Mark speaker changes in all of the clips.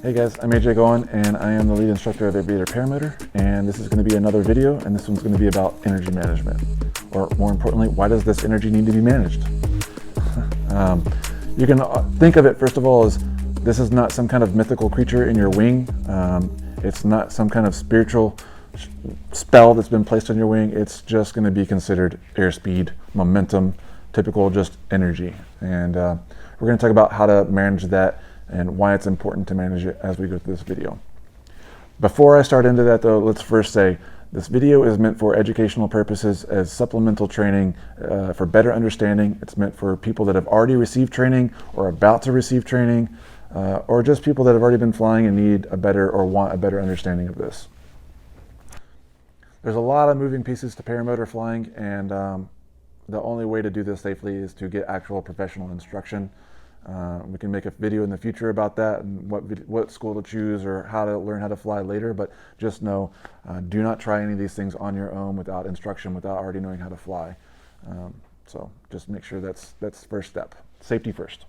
Speaker 1: Hey guys, I'm AJ Goen and I am the lead instructor of Aviator ParaMotor, and this is going to be another video, and this one's going to be about energy management, or more importantly, why does this energy need to be managed? You can think of it first of all as this is not some kind of mythical creature in your wing. It's not some kind of spiritual spell that's been placed on your wing. It's just going to be considered airspeed, momentum, typical just energy, and we're going to talk about how to manage that and why it's important to manage it as we go through this video. Before I start into that though, let's first say this video is meant for educational purposes as supplemental training for better understanding. It's meant for people that have already received training or about to receive training, or just people that have already been flying and need a better or want a better understanding of this. There's a lot of moving pieces to paramotor flying, and the only way to do this safely is to get actual professional instruction. We can make a video in the future about that and what school to choose or how to learn how to fly later, but just know, do not try any of these things on your own without instruction, without already knowing how to fly. So just make sure that's first step. Safety first.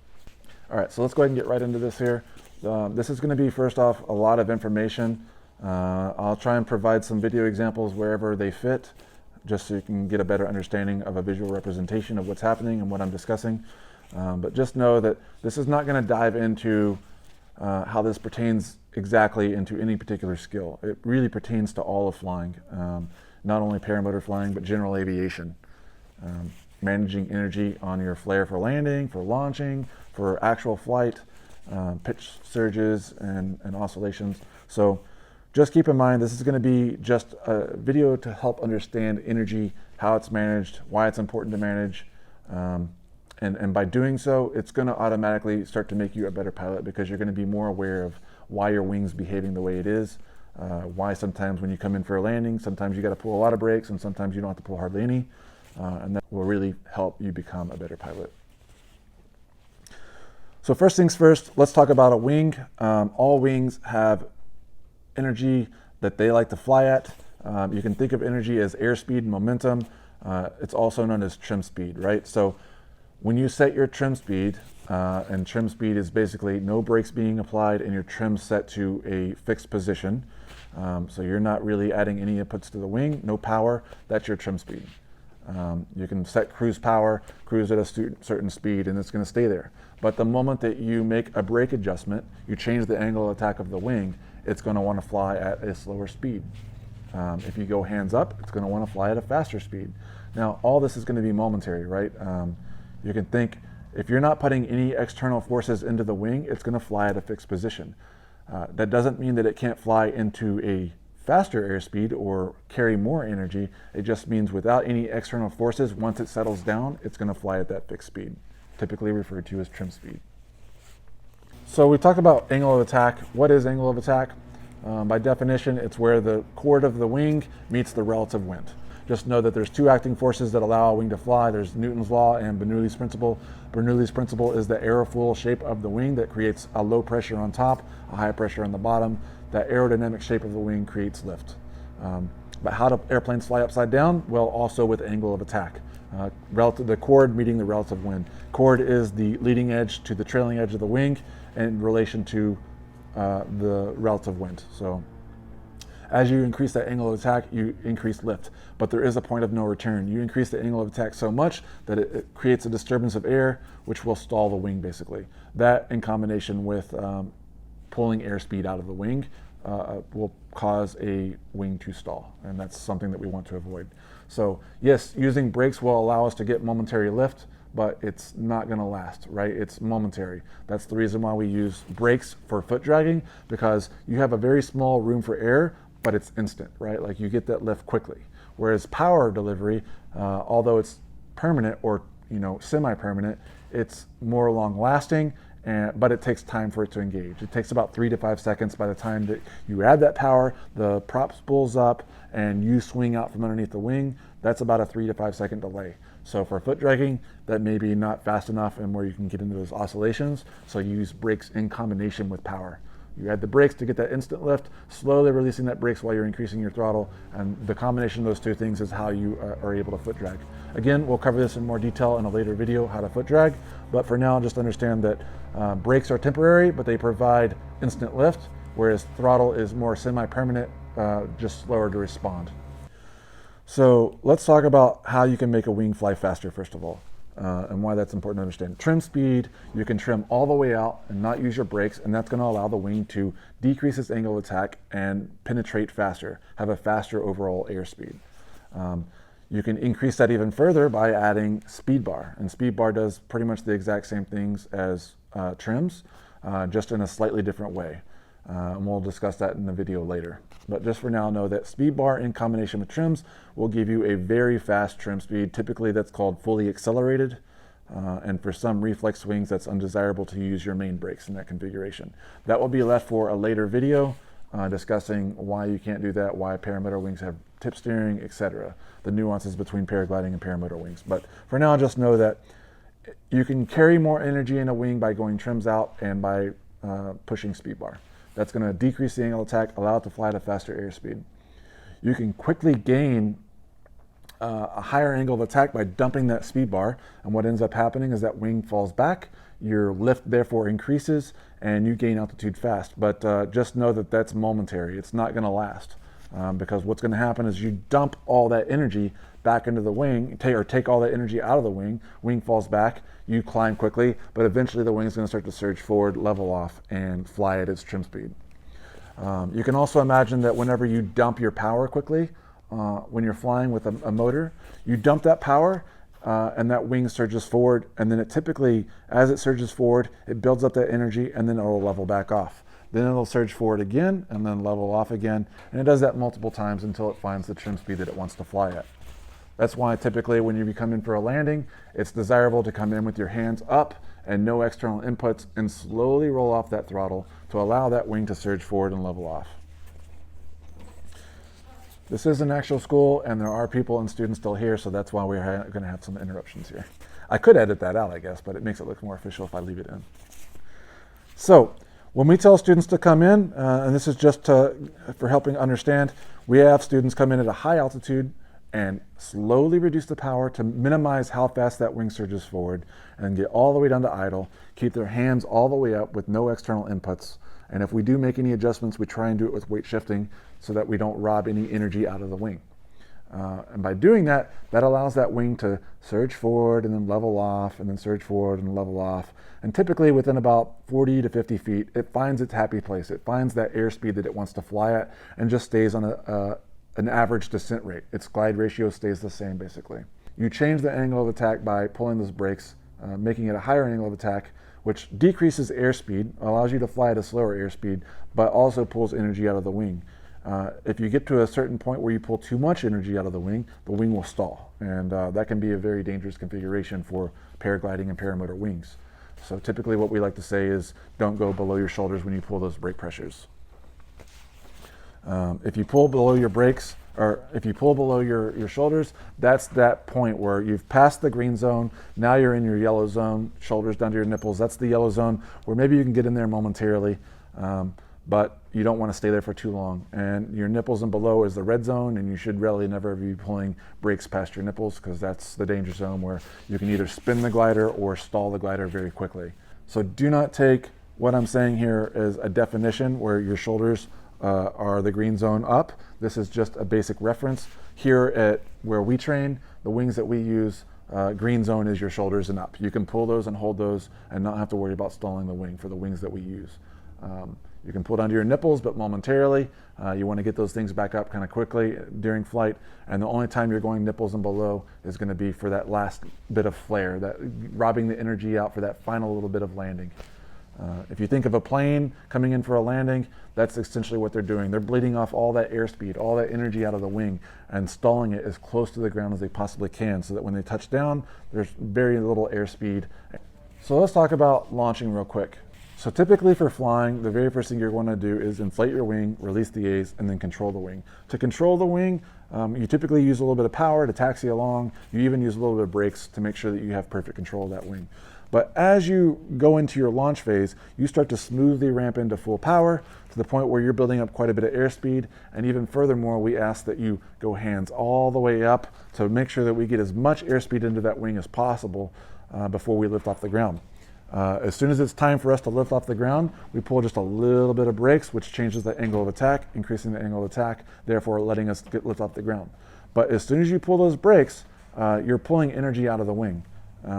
Speaker 1: All right, so let's go ahead and get right into this here. This is going to be, first off, a lot of information. I'll try and provide some video examples wherever they fit, just so you can get a better understanding of a visual representation of what's happening and what I'm discussing. But just know that this is not going to dive into how this pertains exactly into any particular skill. It really pertains to all of flying, not only paramotor flying, but general aviation. Managing energy on your flare for landing, for launching, for actual flight, pitch surges and oscillations. So just keep in mind, this is going to be just a video to help understand energy, how it's managed, why it's important to manage. And by doing so, it's going to automatically start to make you a better pilot, because you're going to be more aware of why your wing's behaving the way it is, why sometimes when you come in for a landing, sometimes you got to pull a lot of brakes and sometimes you don't have to pull hardly any, and that will really help you become a better pilot. So first things first, let's talk about a wing. All wings have energy that they like to fly at. You can think of energy as airspeed and momentum. It's also known as trim speed, right? So when you set your trim speed, and trim speed is basically no brakes being applied and your trim set to a fixed position. So you're not really adding any inputs to the wing, no power, that's your trim speed. You can set cruise power, cruise at a certain speed, and it's going to stay there. But the moment that you make a brake adjustment, you change the angle of attack of the wing, it's going to want to fly at a slower speed. If you go hands up, it's going to want to fly at a faster speed. Now, all this is going to be momentary, right? You can think, if you're not putting any external forces into the wing, it's going to fly at a fixed position. That doesn't mean that it can't fly into a faster airspeed or carry more energy. It just means without any external forces, once it settles down, it's going to fly at that fixed speed, typically referred to as trim speed. So we talked about angle of attack. What is angle of attack? By definition, it's where the chord of the wing meets the relative wind. Just know that there's two acting forces that allow a wing to fly. There's Newton's law and Bernoulli's principle. Bernoulli's principle is the aerofoil shape of the wing that creates a low pressure on top, a high pressure on the bottom. That aerodynamic shape of the wing creates lift. But how do airplanes fly upside down? Well, also with angle of attack. The chord meeting the relative wind. Chord is the leading edge to the trailing edge of the wing in relation to the relative wind. So as you increase that angle of attack, you increase lift, but there is a point of no return. You increase the angle of attack so much that it creates a disturbance of air, which will stall the wing basically. That in combination with pulling airspeed out of the wing will cause a wing to stall, and that's something that we want to avoid. So yes, using brakes will allow us to get momentary lift, but it's not going to last, right? It's momentary. That's the reason why we use brakes for foot dragging, because you have a very small room for air, but it's instant, right? Like you get that lift quickly. Whereas power delivery, although it's permanent or semi-permanent, it's more long lasting, but it takes time for it to engage. It takes about 3 to 5 seconds by the time that you add that power, the prop spools up, and you swing out from underneath the wing. That's about a 3 to 5 second delay. So for foot dragging, that may be not fast enough and where you can get into those oscillations. So you use brakes in combination with power. You add the brakes to get that instant lift, slowly releasing that brakes while you're increasing your throttle, and the combination of those two things is how you are able to foot drag. Again, we'll cover this in more detail in a later video, how to foot drag, but for now, just understand that brakes are temporary, but they provide instant lift, whereas throttle is more semi-permanent, just slower to respond. So let's talk about how you can make a wing fly faster, first of all, and why that's important to understand. Trim speed, you can trim all the way out and not use your brakes, and that's going to allow the wing to decrease its angle of attack and penetrate faster, have a faster overall airspeed. You can increase that even further by adding speed bar, and speed bar does pretty much the exact same things as trims, just in a slightly different way. And we'll discuss that in the video later. But just for now, know that speed bar in combination with trims will give you a very fast trim speed. Typically that's called fully accelerated. And for some reflex wings, that's undesirable to use your main brakes in that configuration. That will be left for a later video discussing why you can't do that, why ParaMotor wings have tip steering, etc. The nuances between paragliding and ParaMotor wings. But for now, just know that you can carry more energy in a wing by going trims out and by pushing speed bar. That's going to decrease the angle of attack, allow it to fly at a faster airspeed. You can quickly gain a higher angle of attack by dumping that speed bar, and what ends up happening is that wing falls back, your lift therefore increases, and you gain altitude fast. But just know that that's momentary. It's not going to last, because what's going to happen is you dump all that energy back into the wing, take all that energy out of the wing falls back, you climb quickly, but eventually the wing is going to start to surge forward, level off, and fly at its trim speed. You can also imagine that whenever you dump your power quickly, when you're flying with a motor, you dump that power and that wing surges forward, and then it typically, as it surges forward, it builds up that energy and then it'll level back off. Then it'll surge forward again and then level off again, and it does that multiple times until it finds the trim speed that it wants to fly at. That's why typically when you come in for a landing, it's desirable to come in with your hands up and no external inputs and slowly roll off that throttle to allow that wing to surge forward and level off. This is an actual school and there are people and students still here, so that's why we're going to have some interruptions here. I could edit that out, I guess, but it makes it look more official if I leave it in. So when we tell students to come in, and this is just for helping understand, we have students come in at a high altitude and slowly reduce the power to minimize how fast that wing surges forward and get all the way down to idle, keep their hands all the way up with no external inputs. And if we do make any adjustments, we try and do it with weight shifting so that we don't rob any energy out of the wing. And by doing that, that allows that wing to surge forward and then level off and then surge forward and level off. And typically within about 40 to 50 feet, it finds its happy place. It finds that airspeed that it wants to fly at and just stays on an average descent rate. Its glide ratio stays the same basically. You change the angle of attack by pulling those brakes, making it a higher angle of attack, which decreases airspeed, allows you to fly at a slower airspeed, but also pulls energy out of the wing. If you get to a certain point where you pull too much energy out of the wing will stall. And that can be a very dangerous configuration for paragliding and ParaMotor wings. So typically what we like to say is don't go below your shoulders when you pull those brake pressures. If you pull below your brakes, or if you pull below your shoulders, that's that point where you've passed the green zone, now you're in your yellow zone, shoulders down to your nipples, that's the yellow zone where maybe you can get in there momentarily, but you don't want to stay there for too long. And your nipples and below is the red zone, and you should really never be pulling brakes past your nipples because that's the danger zone where you can either spin the glider or stall the glider very quickly. So do not take what I'm saying here as a definition where your shoulders are the green zone up. This is just a basic reference. Here at where we train, the wings that we use, green zone is your shoulders and up. You can pull those and hold those and not have to worry about stalling the wing for the wings that we use. You can pull down to your nipples, but momentarily. You want to get those things back up kind of quickly during flight, and the only time you're going nipples and below is going to be for that last bit of flare, that robbing the energy out for that final little bit of landing. If you think of a plane coming in for a landing, that's essentially what they're doing. They're bleeding off all that airspeed, all that energy out of the wing, and stalling it as close to the ground as they possibly can so that when they touch down, there's very little airspeed. So let's talk about launching real quick. So typically for flying, the very first thing you're going to do is inflate your wing, release the A's, and then control the wing. To control the wing, you typically use a little bit of power to taxi along. You even use a little bit of brakes to make sure that you have perfect control of that wing. But as you go into your launch phase, you start to smoothly ramp into full power to the point where you're building up quite a bit of airspeed. And even furthermore, we ask that you go hands all the way up to make sure that we get as much airspeed into that wing as possible before we lift off the ground. As soon as it's time for us to lift off the ground, we pull just a little bit of brakes, which changes the angle of attack, increasing the angle of attack, therefore letting us lift off the ground. But as soon as you pull those brakes, you're pulling energy out of the wing.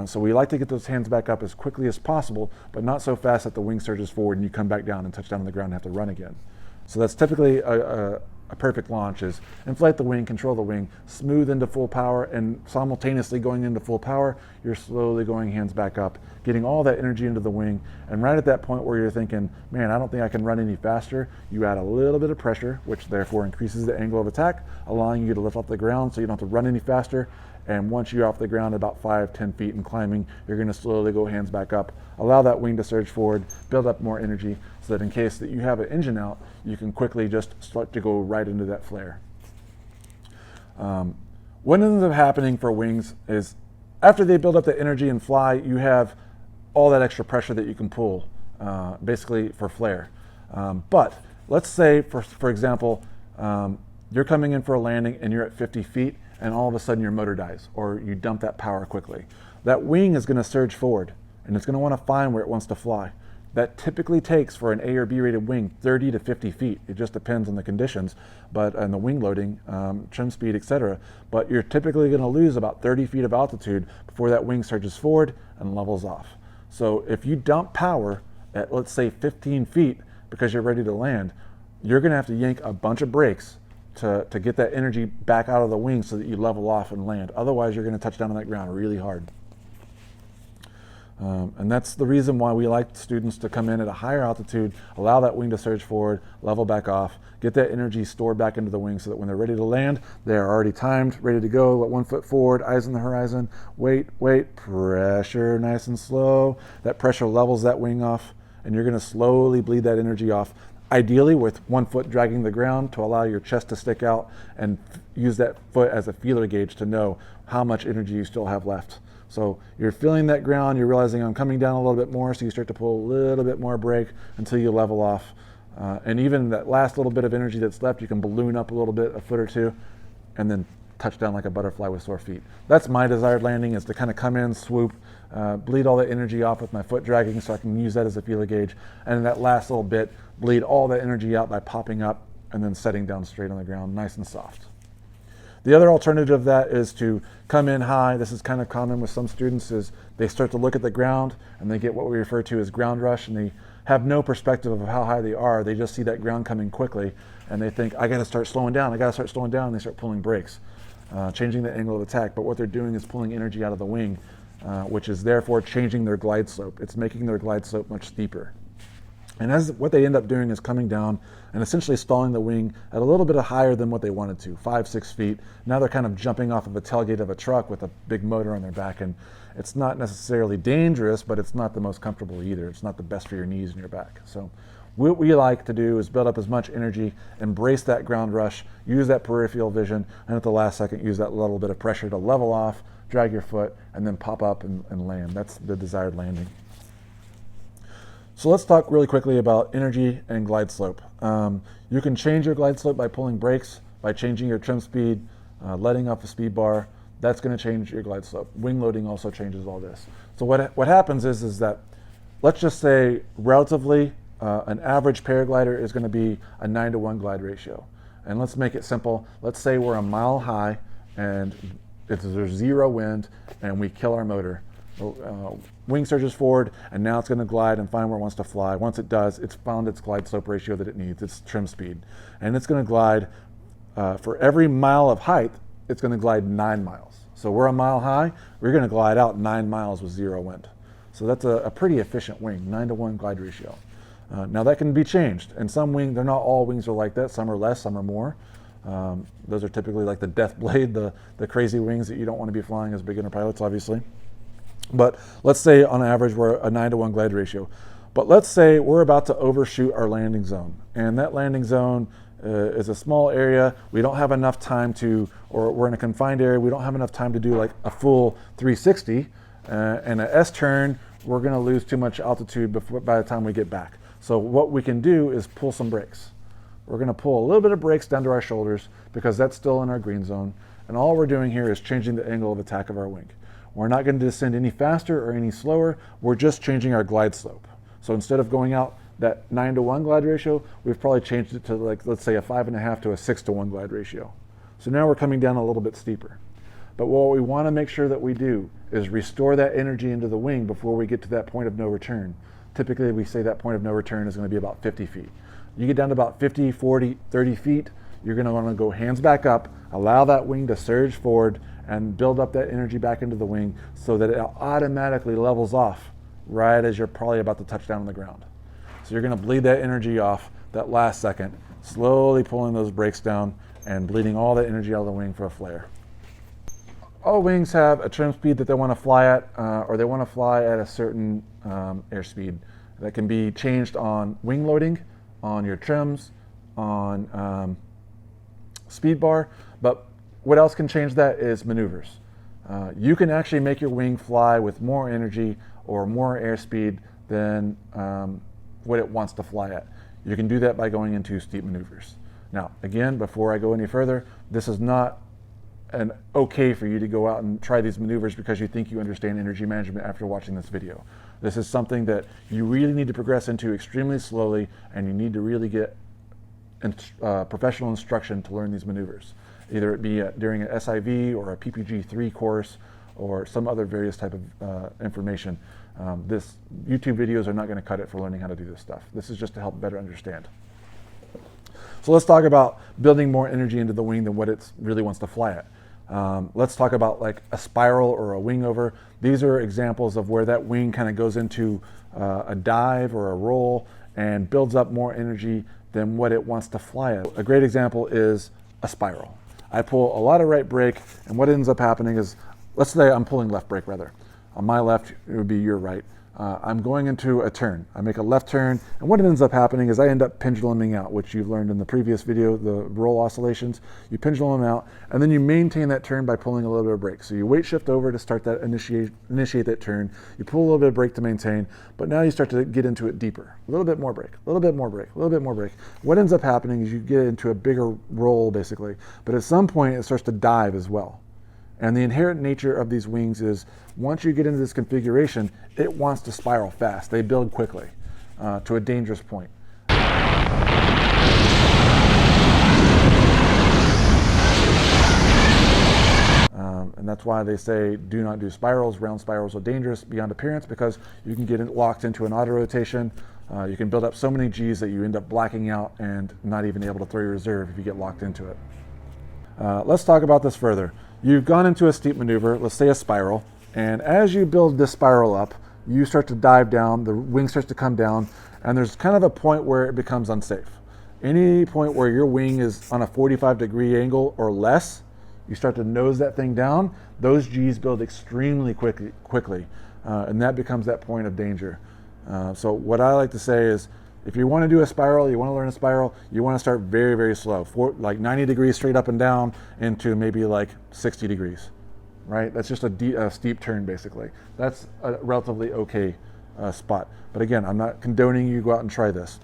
Speaker 1: So we like to get those hands back up as quickly as possible, but not so fast that the wing surges forward and you come back down and touch down on the ground and have to run again. So that's typically a perfect launch, is inflate the wing, control the wing, smooth into full power, and simultaneously going into full power, you're slowly going hands back up, getting all that energy into the wing. And right at that point where you're thinking, man, I don't think I can run any faster, you add a little bit of pressure, which therefore increases the angle of attack, allowing you to lift off the ground so you don't have to run any faster. And once you're off the ground about 5-10 feet and climbing, you're going to slowly go hands back up, allow that wing to surge forward, build up more energy, so that in case that you have an engine out, you can quickly just start to go right into that flare. What ends up happening for wings is after they build up the energy and fly, you have all that extra pressure that you can pull, basically for flare. But let's say, for example, you're coming in for a landing and you're at 50 feet, and all of a sudden your motor dies, or you dump that power quickly. That wing is going to surge forward, and it's going to want to find where it wants to fly. That typically takes, for an A or B rated wing, 30 to 50 feet. It just depends on the conditions, but on the wing loading, trim speed, etc. But you're typically going to lose about 30 feet of altitude before that wing surges forward and levels off. So if you dump power at, let's say, 15 feet because you're ready to land, you're going to have to yank a bunch of brakes to get that energy back out of the wing so that you level off and land. Otherwise, you're going to touch down on that ground really hard. And that's the reason why we like students to come in at a higher altitude, allow that wing to surge forward, level back off, get that energy stored back into the wing so that when they're ready to land, they're already timed, ready to go, let 1 foot forward, eyes on the horizon, wait, pressure nice and slow. That pressure levels that wing off, and you're going to slowly bleed that energy off, ideally with 1 foot dragging the ground to allow your chest to stick out, and use that foot as a feeler gauge to know how much energy you still have left. So you're feeling that ground, you're realizing I'm coming down a little bit more, so you start to pull a little bit more brake until you level off. And even that last little bit of energy that's left, you can balloon up a little bit, a foot or two, and then touch down like a butterfly with sore feet. That's my desired landing, is to kind of come in, swoop, bleed all the energy off with my foot dragging so I can use that as a feeler gauge. And in that last little bit, bleed all that energy out by popping up and then setting down straight on the ground, nice and soft. The other alternative of that is to come in high. This is kind of common with some students, is they start to look at the ground and they get what we refer to as ground rush, and they have no perspective of how high they are. They just see that ground coming quickly and they think, I got to start slowing down, and they start pulling brakes, changing the angle of attack. But what they're doing is pulling energy out of the wing, which is therefore changing their glide slope. It's making their glide slope much steeper. And as what they end up doing is coming down and essentially stalling the wing at a little bit higher than what they wanted to, 5-6 feet. Now they're kind of jumping off of a tailgate of a truck with a big motor on their back, and it's not necessarily dangerous, but it's not the most comfortable either. It's not the best for your knees and your back. So what we like to do is build up as much energy, embrace that ground rush, use that peripheral vision, and at the last second use that little bit of pressure to level off, drag your foot, and then pop up and land. That's the desired landing. So let's talk really quickly about energy and glide slope. You can change your glide slope by pulling brakes, by changing your trim speed, letting off a speed bar. That's going to change your glide slope. Wing loading also changes all this. So what happens is that, let's just say relatively, an average paraglider is going to be a 9-to-1 glide ratio. And let's make it simple. Let's say we're a mile high and there's 0 wind and we kill our motor. Wing surges forward, and now it's going to glide and find where it wants to fly. Once it does, it's found its glide slope ratio that it needs, its trim speed. And it's going to glide, for every mile of height, it's going to glide 9 miles. So we're a mile high, we're going to glide out 9 miles with 0 wind. So that's a pretty efficient wing, 9-to-1 glide ratio. Now that can be changed. And some wing, they're not all wings are like that. Some are less, some are more. Those are typically like the Death Blade, the crazy wings that you don't want to be flying as beginner pilots, obviously. But let's say on average we're a 9-to-1 glide ratio. But let's say we're about to overshoot our landing zone, and that landing zone is a small area. We don't have enough time to, or we're in a confined area, we don't have enough time to do like a full 360 and an S-turn we're going to lose too much altitude by the time we get back. So what we can do is pull some brakes. We're going to pull a little bit of brakes down to our shoulders because that's still in our green zone. And all we're doing here is changing the angle of attack of our wing. We're not going to descend any faster or any slower. We're just changing our glide slope. So instead of going out that 9-to-1 glide ratio, we've probably changed it to, like, let's say a 5.5 to a 6-to-1 glide ratio. So now we're coming down a little bit steeper. But what we want to make sure that we do is restore that energy into the wing before we get to that point of no return. Typically, we say that point of no return is going to be about 50 feet. You get down to about 50, 40, 30 feet, you're going to want to go hands back up, allow that wing to surge forward and build up that energy back into the wing so that it automatically levels off right as you're probably about to touch down on the ground. So you're going to bleed that energy off that last second, slowly pulling those brakes down and bleeding all that energy out of the wing for a flare. All wings have a trim speed that they want to fly at, or they want to fly at a certain airspeed that can be changed on wing loading, on your trims, on speed bar. But what else can change that is maneuvers. You can actually make your wing fly with more energy or more airspeed than what it wants to fly at. You can do that by going into steep maneuvers. Now, again, before I go any further, this is not an okay for you to go out and try these maneuvers because you think you understand energy management after watching this video. This is something that you really need to progress into extremely slowly, and you need to really get professional instruction to learn these maneuvers. Either it be during an SIV or a PPG-3 course or some other various type of information. This YouTube videos are not going to cut it for learning how to do this stuff. This is just to help better understand. So let's talk about building more energy into the wing than what it really wants to fly at. Let's talk about like a spiral or a wing over. These are examples of where that wing kind of goes into a dive or a roll and builds up more energy than what it wants to fly at. A great example is a spiral. I pull a lot of right brake, and what ends up happening is, let's say I'm pulling left brake rather. On my left, it would be your right. I'm going into a turn. I make a left turn, and what ends up happening is I end up penduluming out, which you've learned in the previous video, the roll oscillations. You pendulum out, and then you maintain that turn by pulling a little bit of brake. So you weight shift over to start that initiate that turn. You pull a little bit of brake to maintain, but now you start to get into it deeper. A little bit more brake, a little bit more brake, a little bit more brake. What ends up happening is you get into a bigger roll, basically, but at some point it starts to dive as well. And the inherent nature of these wings is once you get into this configuration, it wants to spiral fast. They build quickly to a dangerous point. And that's why they say do not do spirals. Round spirals are dangerous beyond appearance because you can get locked into an auto rotation. You can build up so many G's that you end up blacking out and not even able to throw your reserve if you get locked into it. Let's talk about this further. You've gone into a steep maneuver, let's say a spiral, and as you build this spiral up, you start to dive down, the wing starts to come down, and there's kind of a point where it becomes unsafe. Any point where your wing is on a 45-degree angle or less, you start to nose that thing down, those G's build extremely quickly, and that becomes that point of danger. So what I like to say is, if you want to do a spiral, you want to learn a spiral, you want to start very, very slow, like 90 degrees straight up and down into maybe like 60 degrees, right? That's just a steep turn, basically. That's a relatively okay spot. But again, I'm not condoning you go out and try this.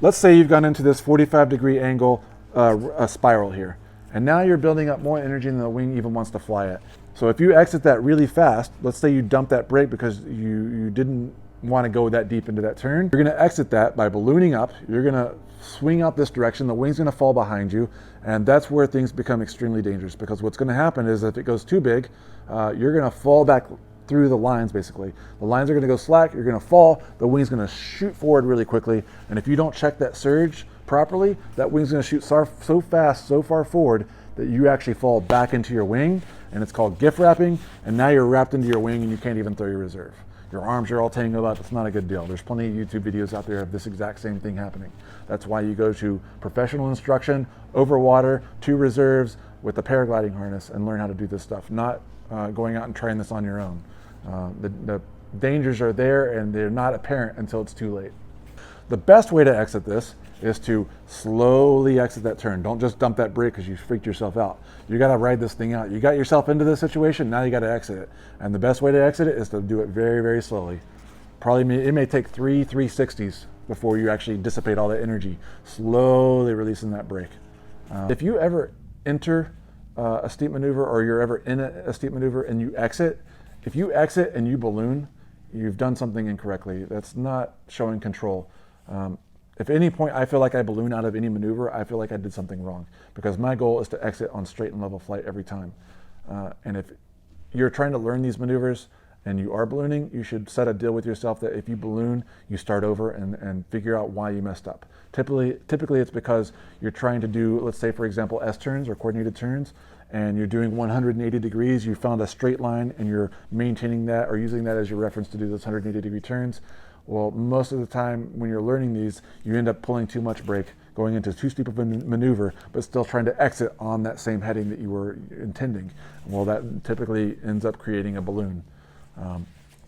Speaker 1: Let's say you've gone into this 45-degree angle a spiral here, and now you're building up more energy than the wing even wants to fly at. So if you exit that really fast, let's say you dump that brake because you didn't want to go that deep into that turn, you're going to exit that by ballooning up. You're going to swing out this direction, the wing's going to fall behind you, and that's where things become extremely dangerous, because what's going to happen is if it goes too big, you're going to fall back through the lines. Basically the lines are going to go slack, you're going to fall, the wing's going to shoot forward really quickly, and if you don't check that surge properly, that wing's going to shoot so fast, so far forward that you actually fall back into your wing, and it's called gift wrapping, and now you're wrapped into your wing and you can't even throw your reserve. Your arms are all tangled up. It's not a good deal. There's plenty of YouTube videos out there of this exact same thing happening. That's why you go to professional instruction, over water, to reserves, with a paragliding harness and learn how to do this stuff, not going out and trying this on your own. The dangers are there and they're not apparent until it's too late. The best way to exit this is to slowly exit that turn. Don't just dump that brake because you freaked yourself out. You got to ride this thing out. You got yourself into this situation, now you got to exit it. And the best way to exit it is to do it very, very slowly. It may take 360s before you actually dissipate all that energy, slowly releasing that brake. If you ever enter a steep maneuver, or you're ever in a steep maneuver and you exit, if you exit and you balloon, you've done something incorrectly. That's not showing control. If at any point I feel like I balloon out of any maneuver, I feel like I did something wrong, because my goal is to exit on straight and level flight every time. And if you're trying to learn these maneuvers and you are ballooning, you should set a deal with yourself that if you balloon, you start over and figure out why you messed up. Typically it's because you're trying to do, let's say for example, S-turns or coordinated turns, and you're doing 180 degrees, you found a straight line and you're maintaining that or using that as your reference to do those 180 degree turns. Well, most of the time when you're learning these, you end up pulling too much brake, going into too steep of a maneuver, but still trying to exit on that same heading that you were intending. Well, that typically ends up creating a balloon.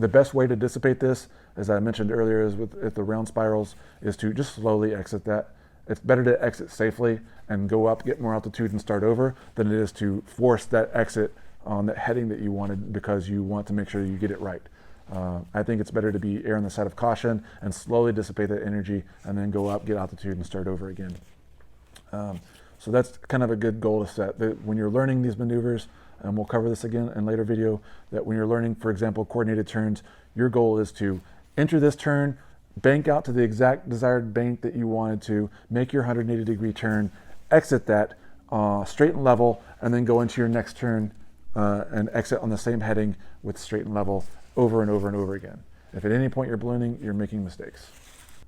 Speaker 1: The best way to dissipate this, as I mentioned earlier, is with the round spirals, is to just slowly exit that. It's better to exit safely and go up, get more altitude and start over, than it is to force that exit on that heading that you wanted because you want to make sure you get it right. I think it's better to be err on the side of caution and slowly dissipate that energy and then go up, get altitude and start over again. So that's kind of a good goal to set. That when you're learning these maneuvers, and we'll cover this again in a later video, that when you're learning, for example, coordinated turns, your goal is to enter this turn, bank out to the exact desired bank that you wanted to, make your 180 degree turn, exit that straight and level, and then go into your next turn and exit on the same heading with straight and level over and over and over again. If at any point you're ballooning, you're making mistakes.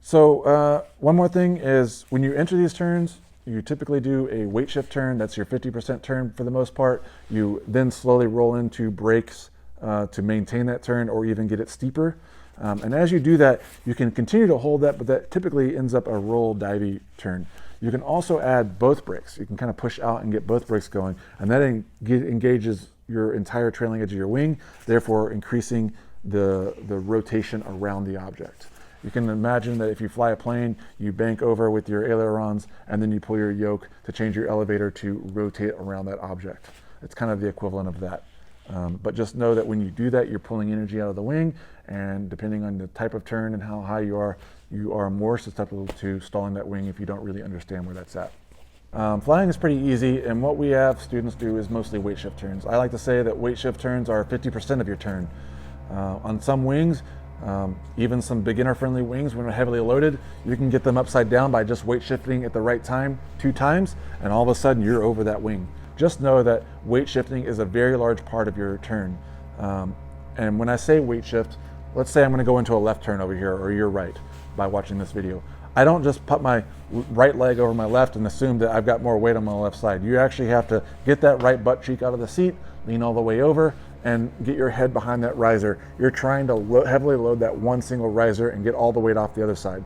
Speaker 1: So one more thing is, when you enter these turns, you typically do a weight shift turn. That's your 50% turn for the most part. You then slowly roll into brakes to maintain that turn or even get it steeper. And as you do that, you can continue to hold that, but that typically ends up a roll divey turn. You can also add both brakes. You can kind of push out and get both brakes going, and that engages your entire trailing edge of your wing, therefore increasing the rotation around the object. You can imagine that if you fly a plane, you bank over with your ailerons and then you pull your yoke to change your elevator to rotate around that object. It's kind of the equivalent of that. But just know that when you do that, you're pulling energy out of the wing, and depending on the type of turn and how high you are more susceptible to stalling that wing if you don't really understand where that's at. Flying is pretty easy, and what we have students do is mostly weight shift turns. I like to say that weight shift turns are 50% of your turn. On some wings, even some beginner-friendly wings, when they're heavily loaded, you can get them upside down by just weight shifting at the right time 2 times, and all of a sudden you're over that wing. Just know that weight shifting is a very large part of your turn. And when I say weight shift, let's say I'm going to go into a left turn over here, or your right, by watching this video. I don't just put my right leg over my left and assume that I've got more weight on my left side. You actually have to get that right butt cheek out of the seat, lean all the way over, and get your head behind that riser. You're trying to heavily load that one single riser and get all the weight off the other side.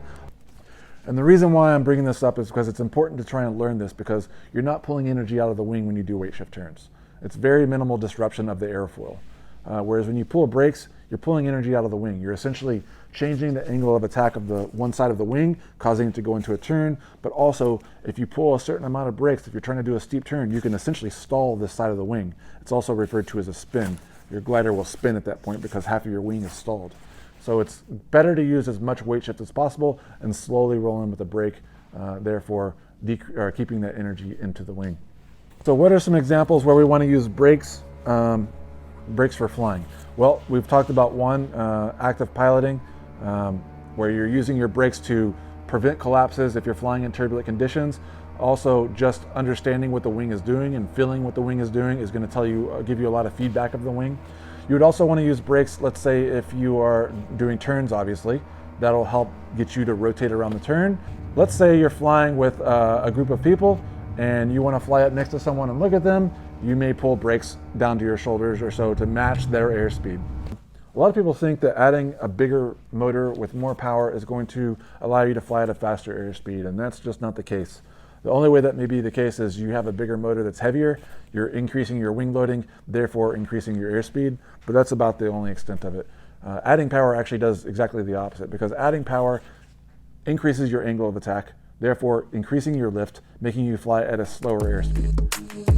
Speaker 1: And the reason why I'm bringing this up is because it's important to try and learn this, because you're not pulling energy out of the wing when you do weight shift turns. It's very minimal disruption of the airfoil. Whereas when you pull brakes, you're pulling energy out of the wing. You're essentially changing the angle of attack of the one side of the wing, causing it to go into a turn. But also, if you pull a certain amount of brakes, if you're trying to do a steep turn, you can essentially stall this side of the wing. It's also referred to as a spin. Your glider will spin at that point because half of your wing is stalled. So it's better to use as much weight shift as possible and slowly roll in with the brake, therefore keeping that energy into the wing. So what are some examples where we want to use brakes for flying? Well, we've talked about one, active piloting, where you're using your brakes to prevent collapses if you're flying in turbulent conditions. Also, just understanding what the wing is doing and feeling what the wing is doing is going to give you a lot of feedback of the wing. You would also want to use brakes, let's say if you are doing turns, obviously. That'll help get you to rotate around the turn. Let's say you're flying with a group of people and you want to fly up next to someone and look at them. You may pull brakes down to your shoulders or so to match their airspeed. A lot of people think that adding a bigger motor with more power is going to allow you to fly at a faster airspeed, and that's just not the case. The only way that may be the case is you have a bigger motor that's heavier, you're increasing your wing loading, therefore increasing your airspeed, but that's about the only extent of it. Adding power actually does exactly the opposite, because adding power increases your angle of attack, therefore increasing your lift, making you fly at a slower airspeed.